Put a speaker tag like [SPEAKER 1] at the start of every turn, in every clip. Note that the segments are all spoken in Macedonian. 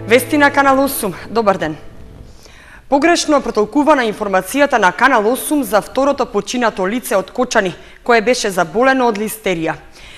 [SPEAKER 1] Вести на Канал 8. Добар ден. Погрешно протолкувана информацијата на Канал 8 за второто починато лице од Кочани, кое беше заболено од листерија.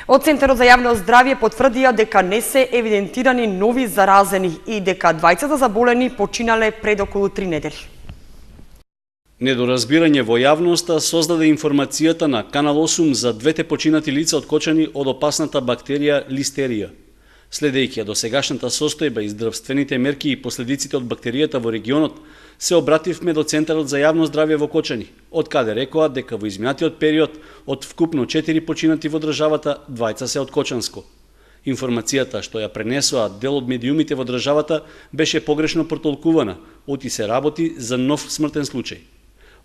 [SPEAKER 1] Од Центарот за јавно здравје потврдија дека не се евидентирани нови заразени и дека двајцата заболени починале пред околу 3 недели.
[SPEAKER 2] Недоразбирање во јавноста создаде информацијата на Канал 8 за двете починати лица од Кочани од опасната бактерија листерија. Следејќи ја досегашната состојба и здравствените мерки и последиците од бактеријата во регионот, се обративме до Центарот за јавно здравје во Кочани, од каде рекоа дека во изминатиот период од вкупно 4 починати во државата, двајца се од Кочанско. Информацијата што ја пренесоа дел од медиумите во државата беше погрешно протолкувана, оти се работи за нов смртен случај.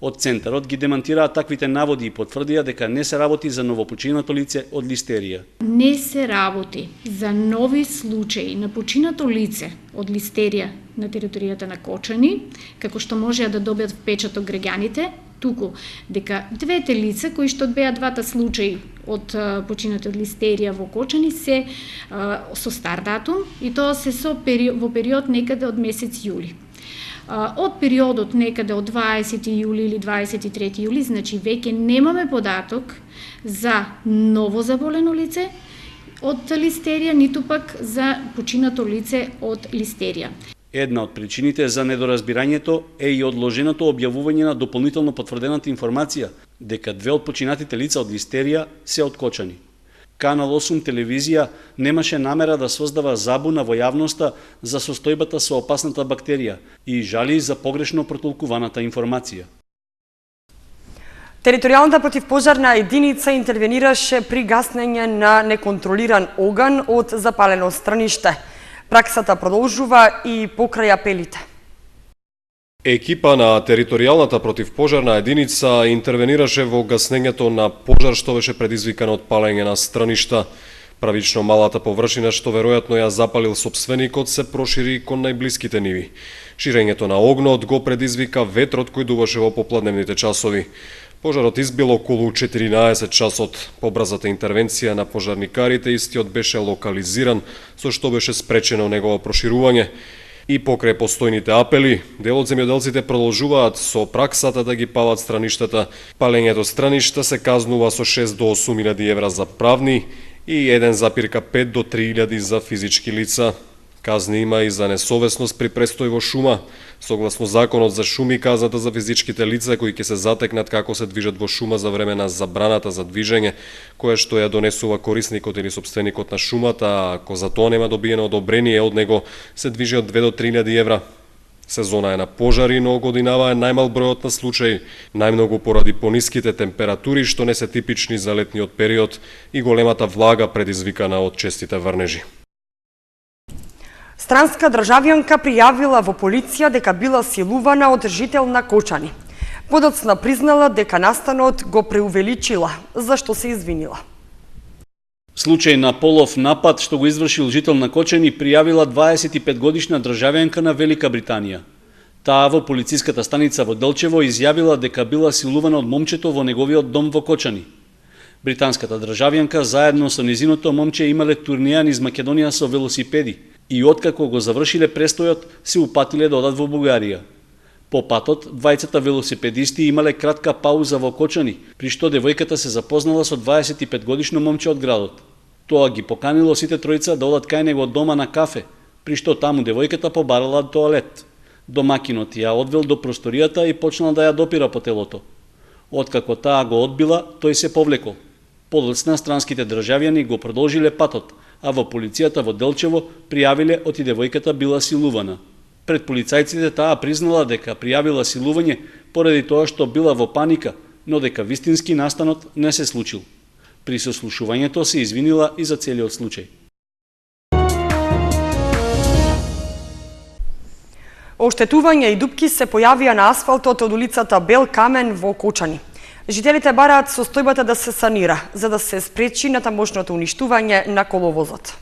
[SPEAKER 2] Од Центарот ги демантираа таквите наводи и потврдија дека не се работи за новопочинато лице од листерија.
[SPEAKER 3] Не се работи за нови случаи на починато лице од листерија на територијата на Кочани, како што можеа да добијат впечаток граѓаните, туку дека двете лица кои што беа двата случаи од починати од листерија во Кочани се со стар датум и тоа се во период некаде од месец јули. Од периодот некаде од 20 јули или 23 јули, значи веќе немаме податок за ново заболено лице од листерија, ниту пак за починато лице од листерија.
[SPEAKER 2] Една од причините за недоразбирањето е и одложеното објавување на дополнително потврдената информација дека две од починатите лица од листерија се од Кочани. Канал 8 телевизија немаше намера да создава забуна во јавноста за состојбата со опасната бактерија и жали за погрешно протолкуваната информација.
[SPEAKER 1] Територијалната противпожарна единица интервенираше при гаснење на неконтролиран оган од запалено страниште. Праксата продолжува и покрај апелите.
[SPEAKER 4] Екипа на територијалната противпожарна единица интервенираше во гаснењето на пожар што беше предизвикан од палење на страништа. Правично малата површина што веројатно ја запалил сопственикот се прошири кон најблиските ниви. Ширењето на огнот го предизвика ветрот кој дуваше во попладневните часови. Пожарот избил околу 14 часот. По брзата интервенција на пожарникарите истиот беше локализиран, со што беше спречено негово проширување. И покрај постојните апели, дел од земјоделците продолжуваат со праксата да ги палат страништата. Палењето страништа се казнува со 6 до 8.000 евра за правни и 1,5 до 3.000 за физички лица. Казни има и за несовесност при престој во шума. Согласно законот за шуми, казната за физичките лица кои ќе се затекнат како се движат во шума за време на забраната за движење, која што ја донесува корисникот или сопственикот на шумата, а ако за тоа нема добиено одобрение од него, се движи од 2 до 3.000 евра. Сезона е на пожари, но годинава е најмал бројот на случаи, најмногу поради пониските температури што не се типични за летниот период и големата влага предизвикана од честите врнежи.
[SPEAKER 1] Странска државјанка пријавила во полиција дека била силувана од жител на Кочани. Подоцна признала дека настанот го преувеличила, за што се извинила.
[SPEAKER 2] Случај на полов напад што го извршил жител на Кочани пријавила 25-годишна државјанка на Велика Британија. Таа во полициската станица во Делчево изјавила дека била силувана од момчето во неговиот дом во Кочани. Британската државјанка заедно со низиното момче имале турнеја низ Македонија со велосипеди и откако го завршиле престојот, се упатиле да одат во Бугарија. По патот, двајцата велосипедисти имале кратка пауза во Кочани, при што девојката се запознала со 25-годишно момче од градот. Тоа ги поканило сите тројца да одат кај него од дома на кафе, при што таму девојката побарала тоалет. Домакинот ја одвел до просторијата и почнал да ја допира по телото. Откако таа го одбила, тој се повлекол. Подоцна странските државјани го продолжиле патот, а во полицијата во Делчево пријавиле оти девојката била силувана. Пред полицајците таа признала дека пријавила силување поради тоа што била во паника, но дека вистински настанот не се случил. При сослушувањето се извинила и за целиот случај.
[SPEAKER 1] Оштетување и дупки се појавија на асфалтот од улицата Бел Камен во Кочани. Жителите бараат состојбата да се санира, за да се спречи натамошното уништување на коловозот.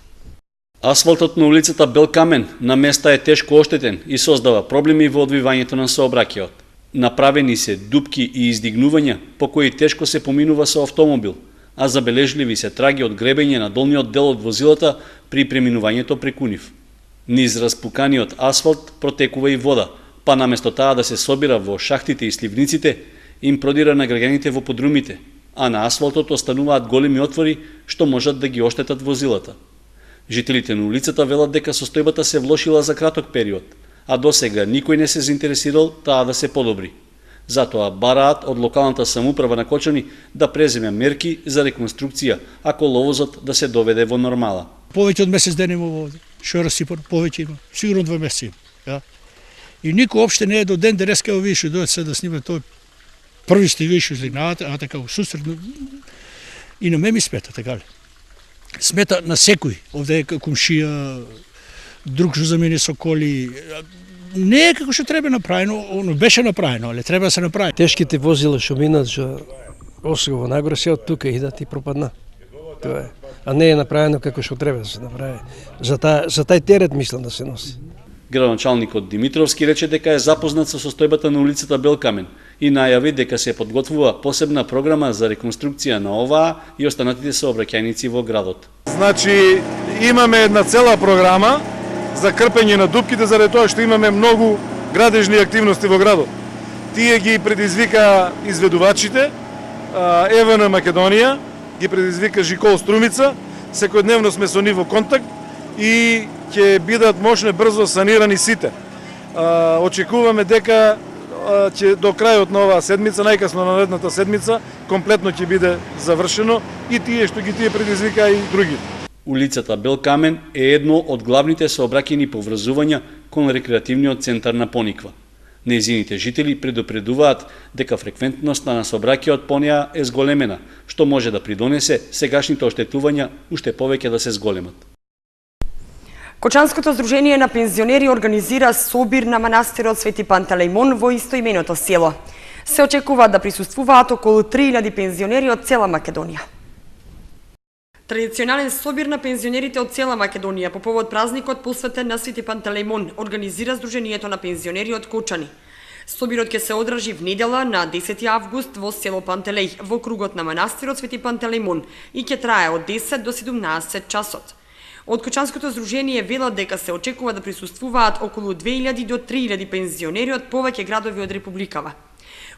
[SPEAKER 2] Асфалтот на улицата Бел Камен на места е тешко оштетен и создава проблеми во одвивањето на сообраќајот. Направени се дупки и издигнувања по кои тешко се поминува со автомобил, а забележливи се траги од гребење на долниот дел од возилата при преминувањето преку нив. Низ распуканиот асфалт протекува и вода, па наместо таа да се собира во шахтите и сливниците, им продира на граѓаните во подрумите, а на асфалтот остануваат големи отвори што можат да ги оштетат возилата. Жителите на улицата велат дека состојбата се влошила за краток период, а досега никој не се заинтересирал таа да се подобри. Затоа бараат од локалната самоуправа на Кочани да преземе мерки за реконструкција, ако ловозот да се доведе во нормала.
[SPEAKER 5] Повеќе од месец ден има вода. Што расипан, повеќе има. Сигурно 2 месеци има. Ja? И никој опште не е до ден денеска ови што дојдат се да снима тој први сте виши излигнавате, а така усусред. И на ме ми смета, така ли? Смета на секој. Овде е комшија, друг што замени со коли. Не е како што треба направено, оно беше направено, але треба да се направи.
[SPEAKER 6] Тешките возила што минат за Осогово нагоре се од тука идат и пропадна. Тоа е. А не е направено како што треба да се направи. За тај терет мислам да се носи.
[SPEAKER 2] Градоначалникот Димитровски рече дека е запознат со состојбата на улицата Белкамен и најави дека се подготвува посебна програма за реконструкција на оваа и останатите сообраќајници во градот.
[SPEAKER 7] Значи, имаме една цела програма за крпење на дупките, заради тоа што имаме многу градежни активности во градот. Тие ги предизвика изведувачите, ЕВН Македонија, ги предизвика Жикол Струмица, секојдневно сме со нив во контакт и ќе бидат можно брзо санирани сите. Очекуваме дека ќе до крајот на оваа седмица, најкасно на наредната седмица, комплетно ќе биде завршено и тие што ги тие предизвика и други.
[SPEAKER 2] Улицата Белкамен е едно од главните сообраќајни поврзувања кон рекреативниот центар на Пониква. Нејзините жители предупредуваат дека фреквентноста на сообраќајот по неа е зголемена, што може да придонесе сегашните оштетувања уште повеќе да се зголемат.
[SPEAKER 1] Кочанското здружение на пензионери организира собир на манастирот Свети Пантелејмон во истоименото село. Се очекува да присуствуваат околу 3000 пензионери од цела Македонија. Традиционален собир на пензионерите од цела Македонија по повод празникот посветен на Свети Пантелејмон организира Сдруженијето на пензионери од Кочани. Собирот ќе се одржи в недела на 10 август во село Пантелеј во кругот на манастирот Свети Пантелејмон и ќе трае од 10 до 17 часот. Од Кочанското здружение велат дека се очекува да присуствуваат околу 2000 до 3000 пензионери од повеќе градови од Републикава.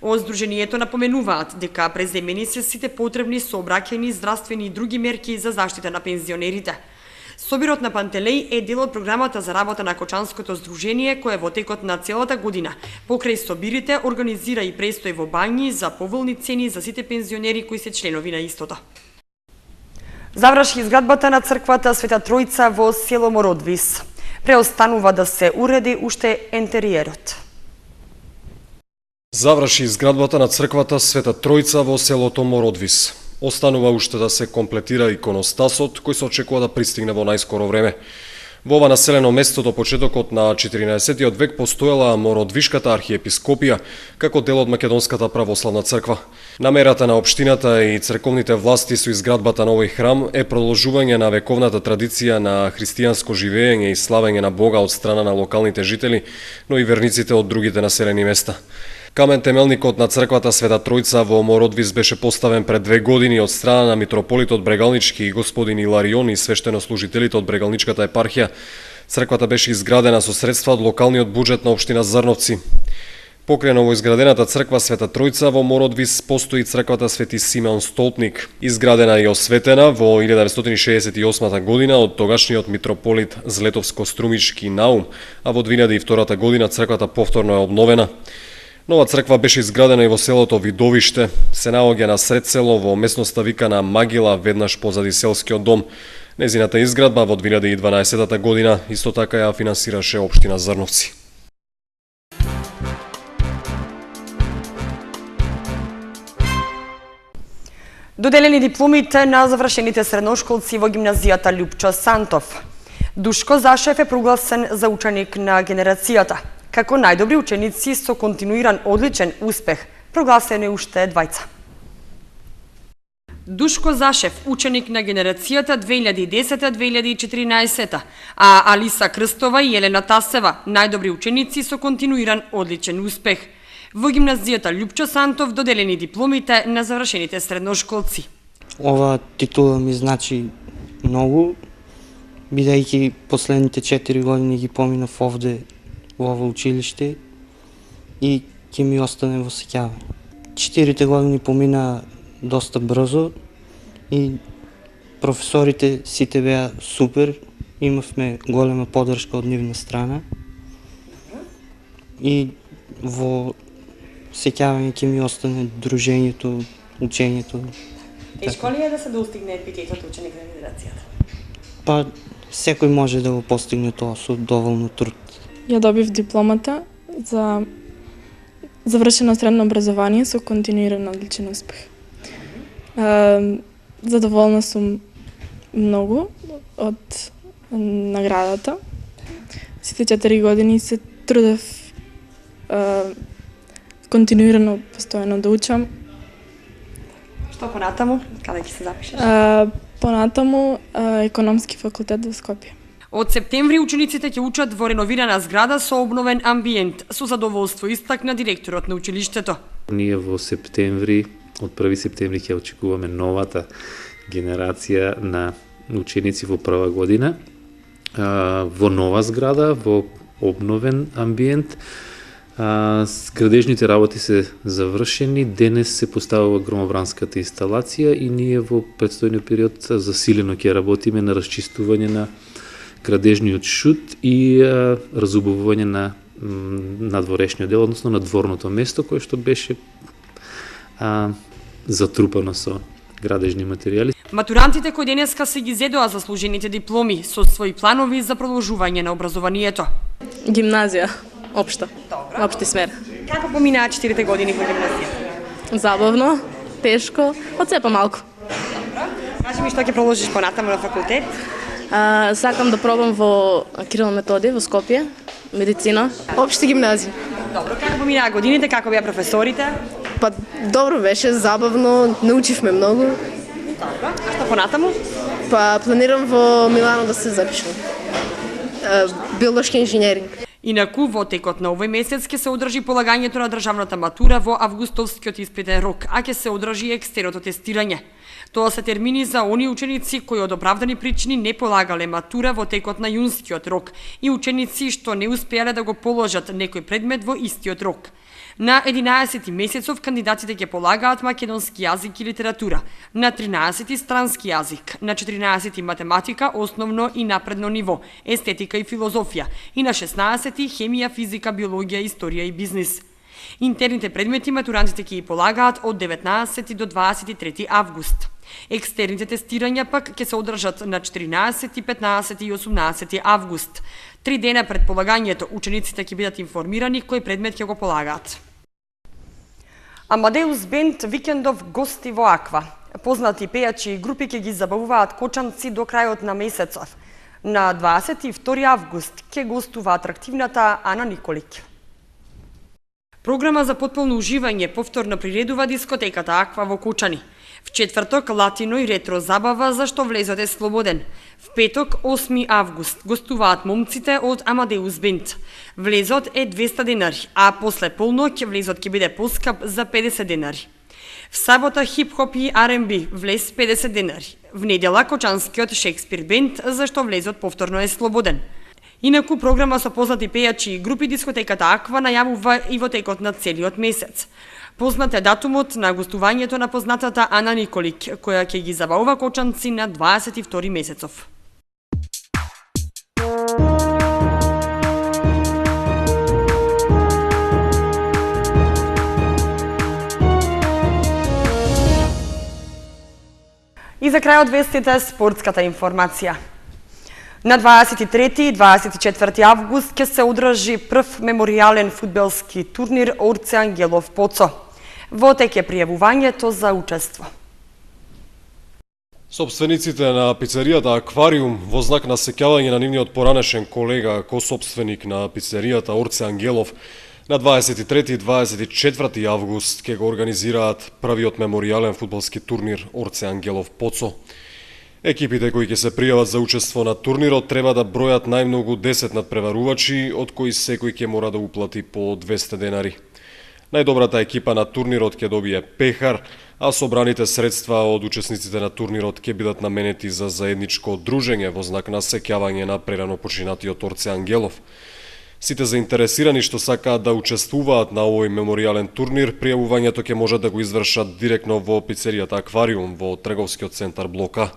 [SPEAKER 1] Од здруженијето напоменуваат дека преземени се сите потребни сообраќајни, здравствени и други мерки за заштита на пензионерите. Собирот на Пантелеј е дел од програмата за работа на Кочанското здружение, кое во текот на целата година покрај собирите организира и престој во бањи за поволни цени за сите пензионери кои се членови на истото. Заврши изградбата на црквата Света Тројца во село Мородвис. Преостанува да се уреди уште ентериерот.
[SPEAKER 4] Заврши изградбата на црквата Света Тројца во селото Мородвис. Останува уште да се комплетира иконостасот, кој се очекува да пристигне во најскоро време. Во ова населено место до почетокот на 14. век постоела Мородвишката архиепископија како дел од Македонската православна црква. Намерата на општината и црковните власти со изградбата на овој храм е продолжување на вековната традиција на христијанско живење и славење на Бога од страна на локалните жители, но и верниците од другите населени места. Камен темелникот на црквата Света Тројца во Мородвис беше поставен пред 2 години од страна на митрополитот Брегалнички и господин Иларион и свештенослужителите од Брегалничката епархија. Црквата беше изградена со средства од локалниот буџет на општина Зрновци. Покрај новоизградената црква Света Тројца во Мородвис постои црквата Свети Симеон Столпник, изградена и осветена во 1968 година од тогашниот митрополит Злетовско-Струмички Наум, а во 2002 година црквата повторно е обновена. Нова црква беше изградена и во селото Видовиште, се наоѓа на сред село во местноста викана Магила, веднаш позади селскиот дом. Незината изградба во 2012 година исто така ја финансираше општина Зрновци.
[SPEAKER 1] Доделени дипломите на завршените средношколци во гимназијата Љупчо Сантов. Душко Зашев е прогласен за ученик на генерацијата. Како најдобри ученици со континуиран одличен успех, прогласени уште двајца. Душко Зашев, ученик на генерацијата 2010-2014, а Алиса Крстова и Елена Тасева, најдобри ученици со континуиран одличен успех. Во гимназијата Љупчо Сантов доделени дипломите на завршените средношколци.
[SPEAKER 8] Ова титула ми значи многу, бидејќи последните 4 години ги поминав овде во ово училиште и ќе ми остане во сеќавање. 4 години помина доста брзо и професорите сите беа супер, имавме голема поддршка од нивна страна и во сеќавање ќе ми остане дружењето, учењето.
[SPEAKER 1] Тешко ли е да се достигне епитетот ученик на генерацијата?
[SPEAKER 8] Па секој може да го постигне тоа со доволно труд.
[SPEAKER 9] Ја добив дипломата за завршено средно образование со континуиран одличен успех. Задоволна сум многу од наградата. Сите 4 години се трудев континуирано, постојано да учам.
[SPEAKER 1] Што понатаму? Каде ќе се запишеш?
[SPEAKER 9] Понатаму економски факултет во Скопје.
[SPEAKER 1] Од септември учениците ќе учат во реновирана зграда со обновен амбиент, со задоволство истакна директорот на училиштето.
[SPEAKER 10] Ние во септември, од 1 септември ќе очекуваме новата генерација на ученици во прва година во нова зграда, во обновен амбиент. Градежните работи се завршени, денес се поставува громобранската инсталација и ние во предстојниот период засилено ќе работиме на расчистување на градежниот шут и разубавување на надворешниот дел, односно на дворното место кое што беше затрупано со градежни материјали.
[SPEAKER 1] Матурантите кои денеска се ги зедоа заслужените дипломи со своји планови за продолжување на образованието.
[SPEAKER 11] Гимназија, општа,
[SPEAKER 1] Добро.
[SPEAKER 11] општи смер.
[SPEAKER 1] Како поминаа 4 години во гимназијата?
[SPEAKER 11] Забавно, тешко, од се помалку.
[SPEAKER 1] Кажи ми што ќе продолжиш понатаму на факултет?
[SPEAKER 11] Сакам да пробам во Кирил Методи во Скопје, медицина. Општа гимназија.
[SPEAKER 1] Добро, како поминаа годините, како беа професорите?
[SPEAKER 11] Па добро беше, забавно, научивме многу.
[SPEAKER 1] Добро, а што понатаму?
[SPEAKER 11] Па планирам во Милано да се запишам. Биолошки инженеринг.
[SPEAKER 1] Инаку, во текот на овој месец ќе се одржи полагањето на државната матура во августовскиот испитен рок, а ќе се одржи екстерното тестирање. Тоа се термини за оние ученици кои од оправдани причини не полагале матура во текот на јунскиот рок и ученици што не успеале да го положат некој предмет во истиот рок. На 11 месецов кандидатите ќе полагаат македонски јазик и литература, на 13 странски јазик, на 14 математика, основно и напредно ниво, естетика и филозофија, и на 16 хемија, физика, биологија, историја и бизнис. Интерните предмети матурантите ќе ги полагаат од 19 до 23 август. Екстерните тестирања пак ќе се одржат на 14, 15 и 18 август. 3 дена пред полагањето учениците ќе бидат информирани кој предмет ќе го полагаат. Амадеус Бенд викендов гости во Аква. Познати пејачи и групи ќе ги забавуваат кочанци до крајот на месецов. На 22 август ќе гостува атрактивната Ана Николик. Програма за потполно уживање повторно приредува дискотеката Аква во Кочани. В четврток латино и ретро забава за што влезот е слободен. В петок 8 август гостуваат момците од Амадеус Бенд. Влезот е 200 денари, а после полноќ влезот ќе биде поскап за 50 денари. В сабота хип-хоп и R&B влез 50 денари. В недела Кочанскиот Шекспир Бенд за што влезот повторно е слободен. Инаку програма со познати пејачи и групи дискотеката Аква најавува и во текот на целиот месец. Познат е датумот на гостувањето на познатата Ана Николик, која ќе ги забавува кочанци на 22 месецов. И за крај од вестите спортската информација. На 23 и 24 август ќе се одржи прв меморијален фудбалски турнир Орце Ангелов Поцо. Во тек е пријавувањето за учество.
[SPEAKER 4] Собствениците на пицеријата Аквариум во знак на сеќавање на нивниот поранешен колега, косопственик на пицеријата Орце Ангелов, на 23 и 24 август ќе го организираат првиот меморијален фудбалски турнир Орце Ангелов Поцо. Екипите кои ќе се пријават за учество на турнирот треба да бројат најмногу 10 надпреварувачи, од кои секој ќе мора да уплати по 200 денари. Најдобрата екипа на турнирот ќе добие пехар, а собраните средства од учесниците на турнирот ќе бидат наменети за заедничко дружење во знак на сеќавање на прерано починатиот Орце Ангелов. Сите заинтересирани што сакаат да учествуваат на овој меморијален турнир, пријавувањето ќе можат да го извршат директно во пицеријата Аквариум во трговскиот центар Блока.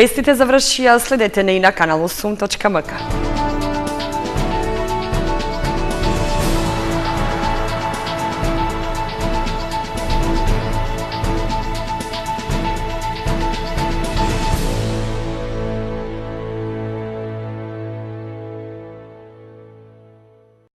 [SPEAKER 1] Вестите завршија, следете не и на канал 8.мк.